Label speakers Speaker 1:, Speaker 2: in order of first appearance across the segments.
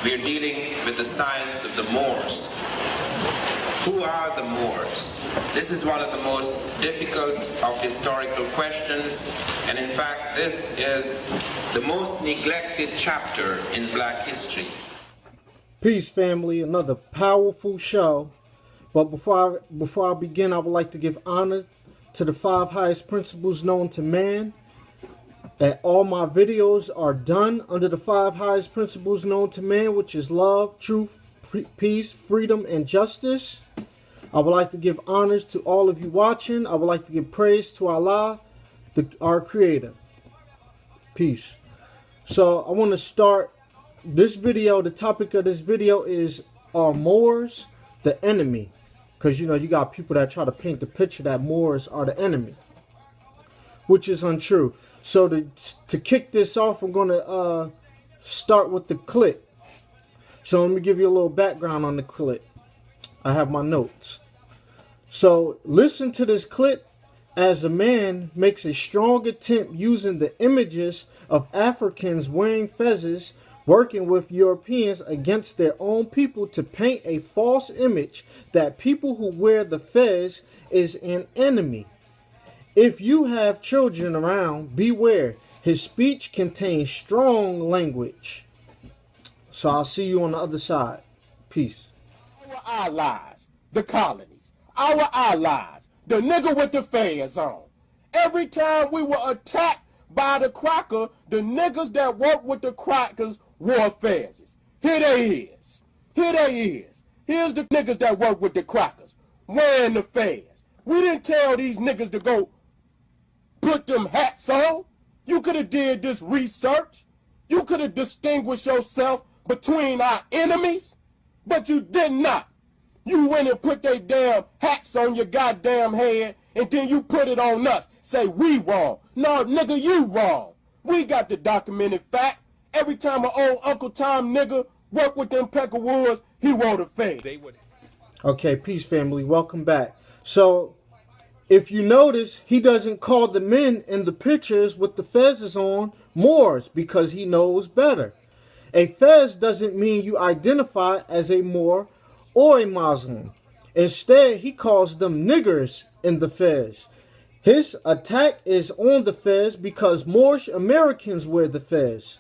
Speaker 1: We are dealing with the science of the Moors. Who are the Moors? This is one of the most difficult of historical questions, and in fact this is the most neglected chapter in Black history.
Speaker 2: Peace, family. Another powerful show. But before I begin, I would like to give honor to the 5 highest principles known to man. And all my videos are done under the 5 highest principles known to man, which is love, truth, peace, freedom, and justice. I would like to give honors to all of you watching. I would like to give praise to Allah, our creator. Peace. So I want to start this video. The topic of this video is, are Moors the enemy? Because, you know, you got people that try to paint the picture that Moors are the enemy, which is untrue. So to kick this off, I'm going to start with the clip. So let me give you a little background on the clip. I have my notes. So listen to this clip as a man makes a strong attempt using the images of Africans wearing fezzes working with Europeans against their own people to paint a false image that people who wear the fez is an enemy. If you have children around, beware. His speech contains strong language. So I'll see you on the other side. Peace.
Speaker 3: Our allies, the colonies, our allies, the nigga with the fez on. Every time we were attacked by the cracker, the niggas that work with the crackers wore fezzes. Here they is. Here they is. Here's the niggas that work with the crackers wearing the fez. We didn't tell these niggas to go put them hats on. You could have did this research. You could have distinguished yourself between our enemies, but you did not. You went and put they damn hats on your goddamn head, and then you put it on us. Say we wrong. No, nigga, you wrong. We got the documented fact. Every time an old Uncle Tom nigga worked with them Peckerwoods, he wore the fez.
Speaker 2: Okay, peace, family. Welcome back. So if you notice, he doesn't call the men in the pictures with the fezzes on Moors because he knows better. A fez doesn't mean you identify as a Moor or a Muslim. Instead, he calls them niggers in the fez. His attack is on the fez because Moorish Americans wear the fez.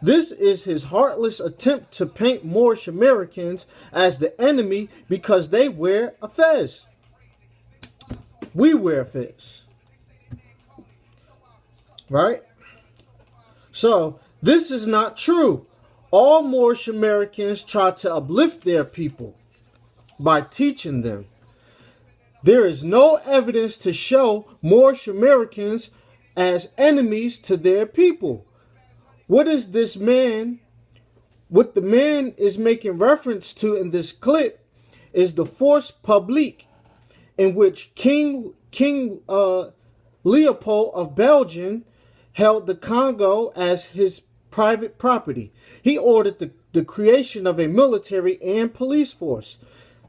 Speaker 2: This is his heartless attempt to paint Moorish Americans as the enemy because they wear a fez. We wear fez. Right? So, this is not true. All Moorish Americans try to uplift their people by teaching them. There is no evidence to show Moorish Americans as enemies to their people. What the man is making reference to in this clip is the force publique, in which King Leopold of Belgium held the Congo as his private property. He ordered the creation of a military and police force.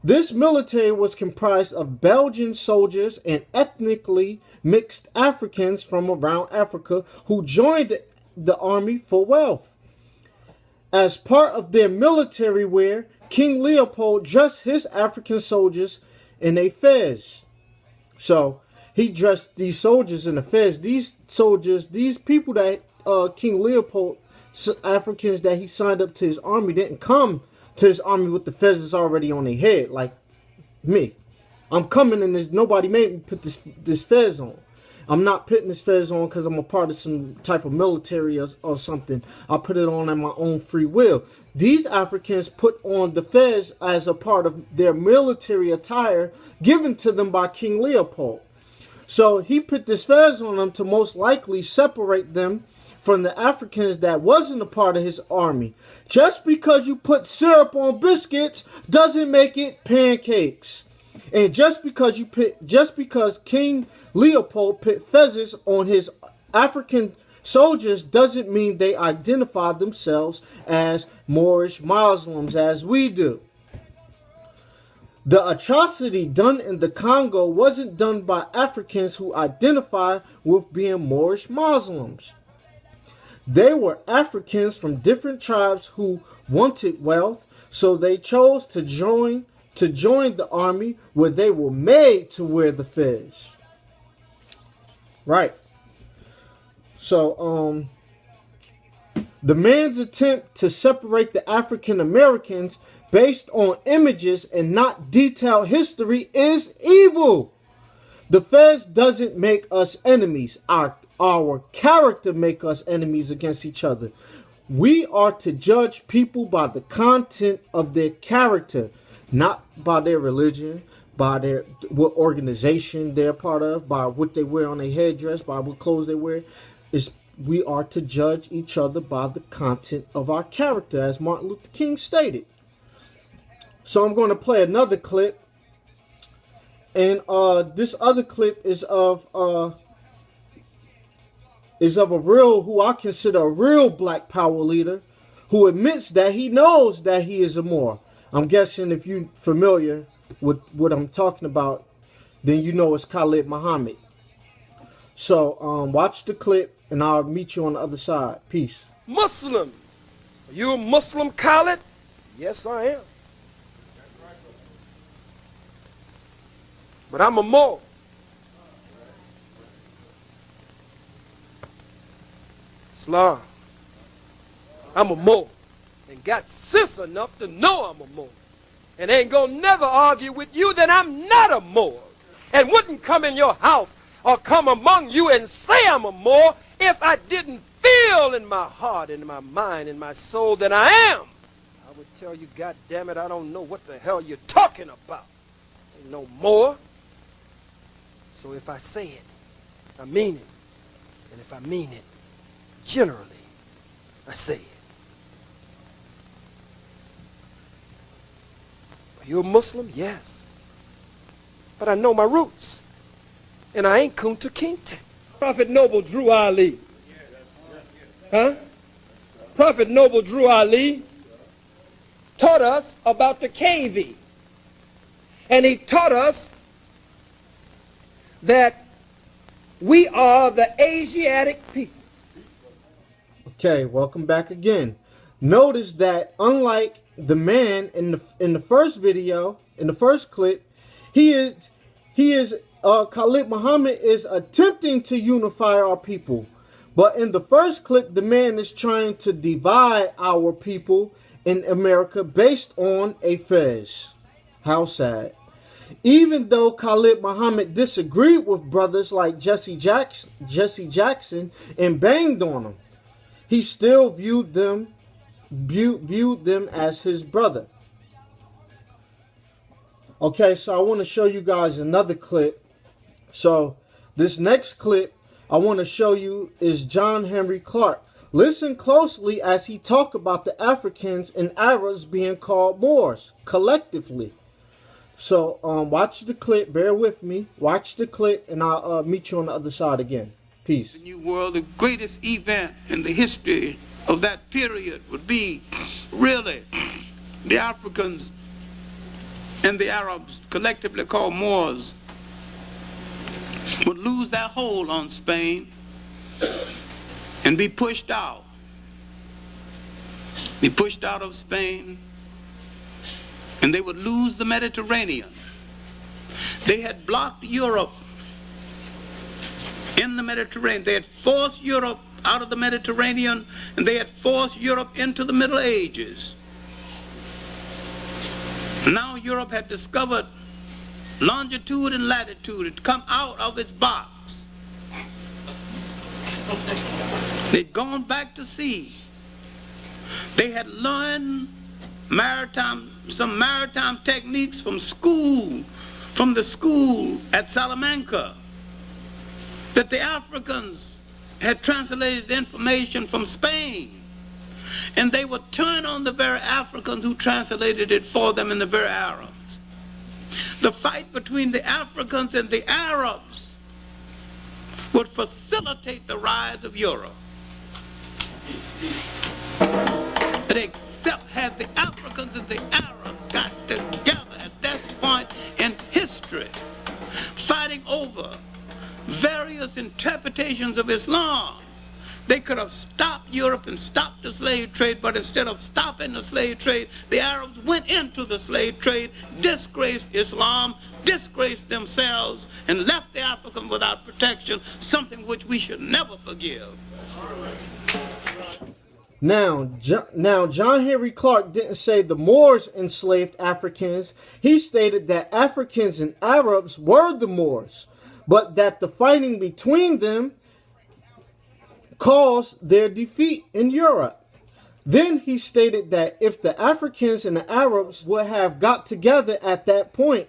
Speaker 2: This military was comprised of Belgian soldiers and ethnically mixed Africans from around Africa who joined the army for wealth. As part of their military wear, King Leopold dressed his African soldiers in a fez. So he dressed these soldiers in a fez. These soldiers, these people that King Leopold, Africans that he signed up to his army, didn't come to his army with the fezzes already on their head like me. I'm coming and nobody made me put this fez on. I'm not putting this fez on because I'm a part of some type of military or something. I put it on at my own free will. These Africans put on the fez as a part of their military attire given to them by King Leopold. So he put this fez on them to most likely separate them from the Africans that wasn't a part of his army. Just because you put syrup on biscuits doesn't make it pancakes. And just because King Leopold put fezzes on his African soldiers doesn't mean they identify themselves as Moorish Muslims as we do. The atrocity done in the Congo wasn't done by Africans who identify with being Moorish Muslims. They were Africans from different tribes who wanted wealth, so they chose to join the army where they were made to wear the fez. Right. So, the man's attempt to separate the African Americans based on images and not detailed history is evil. The fez doesn't make us enemies. Our character make us enemies against each other. We are to judge people by the content of their character, not by their religion, by what organization they're part of, by what they wear on their headdress, by what clothes they wear. We are to judge each other by the content of our character, as Martin Luther King stated. So I'm going to play another clip. And this other clip is of a real, who I consider a real black power leader, who admits that he knows that he is a Moor. I'm guessing if you're familiar with what I'm talking about, then you know it's Khalid Muhammed. So watch the clip and I'll meet you on the other side. Peace.
Speaker 3: Muslim. Are you a Muslim, Khalid? Yes, I am. But I'm a Moor. Islam. I'm a Moor. And got sense enough to know I'm a Moor. And ain't gonna never argue with you that I'm not a Moor. And wouldn't come in your house or come among you and say I'm a Moor if I didn't feel in my heart, in my mind, in my soul that I am. I would tell you, God damn it, I don't know what the hell you're talking about. Ain't no more. So if I say it, I mean it. And if I mean it, generally, I say it. Are you a Muslim? Yes. But I know my roots. And I ain't Kunta Kinte. Prophet Noble Drew Ali. Huh? Prophet Noble Drew Ali taught us about the KV. And he taught us that we are the Asiatic people.
Speaker 2: Okay, welcome back again. Notice that unlike the man in the first video, in the first clip, Khalid Muhammad is attempting to unify our people. But in the first clip, the man is trying to divide our people in America based on a fez. How sad. Even though Khalid Muhammad disagreed with brothers like Jesse Jackson and banged on them, he still viewed them as his brother. Okay, so I want to show you guys another clip. So this next clip I want to show you is John Henry Clarke. Listen closely as he talk about the Africans and Arabs being called Moors collectively. So watch the clip, bear with me, watch the clip, and I'll meet you on the other side again. Peace.
Speaker 4: The New World, the greatest event in the history of that period would be really the Africans and the Arabs, collectively called Moors, would lose their hold on Spain and be pushed out. Be pushed out of Spain, and they would lose the Mediterranean. They had blocked Europe in the Mediterranean. They had forced Europe out of the Mediterranean, and they had forced Europe into the Middle Ages. Now Europe had discovered longitude and latitude. It had come out of its box. They'd gone back to sea. They had learned some maritime techniques from the school at Salamanca, that the Africans had translated information from Spain. And they would turn on the very Africans who translated it for them and the very Arabs. The fight between the Africans and the Arabs would facilitate the rise of Europe. But except had the Africans and the Arabs got together at this point in history, fighting over various interpretations of Islam, they could have stopped Europe and stopped the slave trade, but instead of stopping the slave trade, the Arabs went into the slave trade, disgraced Islam, disgraced themselves, and left the African without protection, something which we should never forgive.
Speaker 2: Now, John Henry Clarke didn't say the Moors enslaved Africans. He stated that Africans and Arabs were the Moors, but that the fighting between them caused their defeat in Europe. Then he stated that if the Africans and the Arabs would have got together at that point,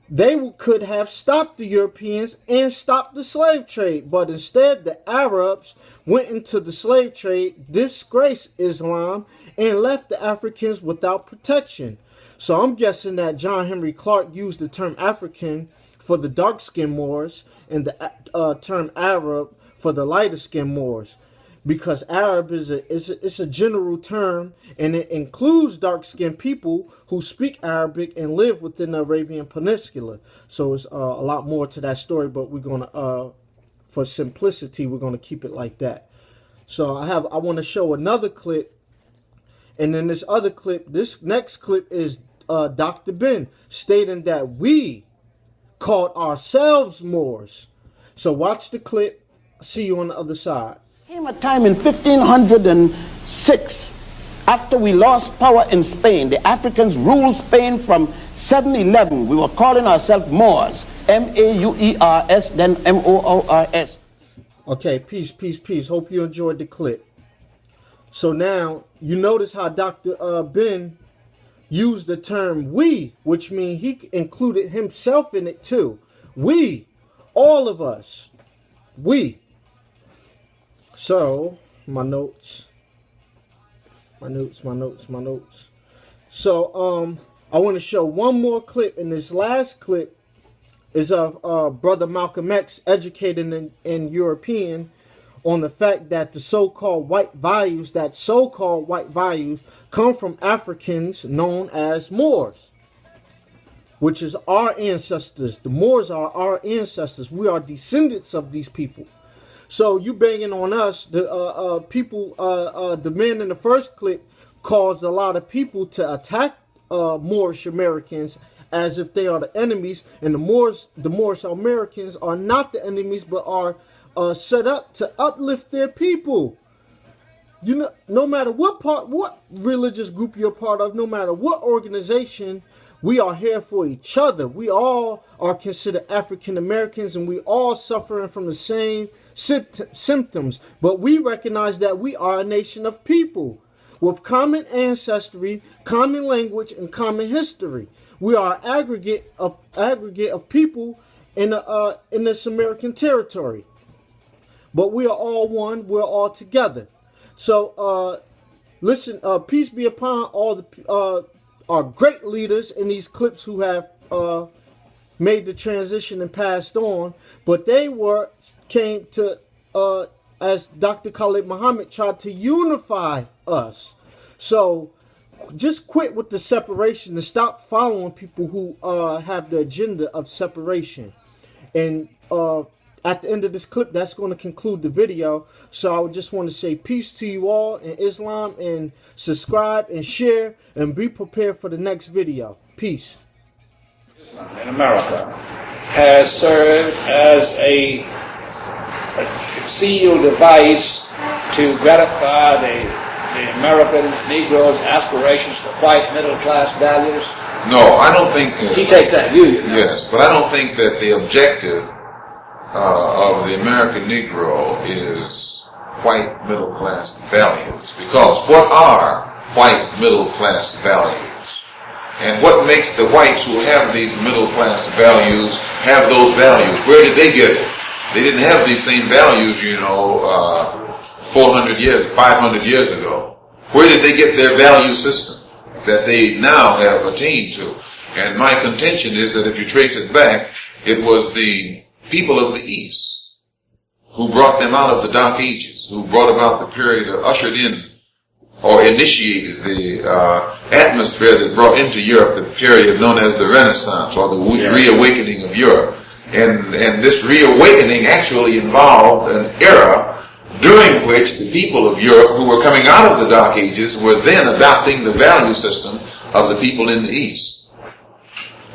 Speaker 2: they could have stopped the Europeans and stopped the slave trade. But instead, the Arabs went into the slave trade, disgraced Islam, and left the Africans without protection. So I'm guessing that John Henry Clarke used the term African for the dark-skinned Moors and the term Arab for the lighter-skinned Moors, because Arab is a general term, and it includes dark-skinned people who speak Arabic and live within the Arabian Peninsula. So it's a lot more to that story, but we're gonna, for simplicity, we're gonna keep it like that. So I want to show another clip, and then this other clip. This next clip is Dr. Ben stating that we called ourselves Moors. So watch the clip. See you on the other side.
Speaker 5: Came a time in 1506, after we lost power in Spain. The Africans ruled Spain from 711. We were calling ourselves Moors, M-A-U-E-R-S, then M-O-O-R-S.
Speaker 2: Okay, peace, peace, peace. Hope you enjoyed the clip. So now you notice how Dr. Ben used the term we, which means he included himself in it too. We, all of us, we. So, my notes. So, I want to show one more clip, and this last clip is of Brother Malcolm X educating in European on the fact that the so-called white values, come from Africans known as Moors, which is our ancestors. The Moors are our ancestors. We are descendants of these people. So you banging on us, the man in the first clip caused a lot of people to attack Moorish Americans as if they are the enemies, and the Moorish Americans are not the enemies, but are set up to uplift their people. You know, no matter what religious group you're part of, no matter what organization, we are here for each other. We all are considered African Americans, and we all suffering from the same symptoms. But we recognize that we are a nation of people with common ancestry, common language, and common history. We are an aggregate of people in this American territory. But we are all one. We're all together. So listen. Peace be upon all the our great leaders in these clips who have made the transition and passed on, but they came to as Dr. Khalid Muhammed tried to unify us. So just quit with the separation and stop following people who have the agenda of separation. And at the end of this clip, that's going to conclude the video. So I just want to say peace to you all in Islam, and subscribe and share and be prepared for the next video. Peace.
Speaker 6: Islam in America has served as a concealed device to gratify the American Negro's aspirations for white middle-class values?
Speaker 7: No, I don't think...
Speaker 6: he takes that view, you know.
Speaker 7: Yes, but I don't think that the objective of the American Negro is white middle-class values. Because what are white middle-class values? And what makes the whites who have these middle-class values have those values? Where did they get it? They didn't have these same values, 400 years, 500 years ago. Where did they get their value system that they now have attained to? And my contention is that if you trace it back, it was the people of the East who brought them out of the Dark Ages, who brought about the period, ushered in or initiated the atmosphere that brought into Europe the period known as the Renaissance, or the reawakening of Europe. And this reawakening actually involved an era during which the people of Europe who were coming out of the Dark Ages were then adopting the value system of the people in the East,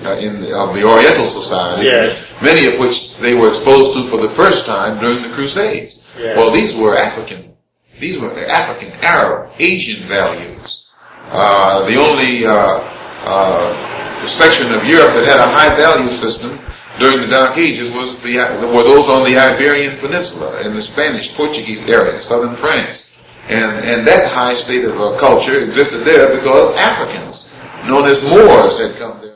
Speaker 7: of the Oriental society,
Speaker 8: yes.
Speaker 7: many of which they were exposed to for the first time during the Crusades.
Speaker 8: Yes.
Speaker 7: Well, these were African, Arab, Asian values. The only section of Europe that had a high value system during the Dark Ages were those on the Iberian Peninsula in the Spanish, Portuguese area, southern France. And that high state of culture existed there because Africans, known as Moors, had come there.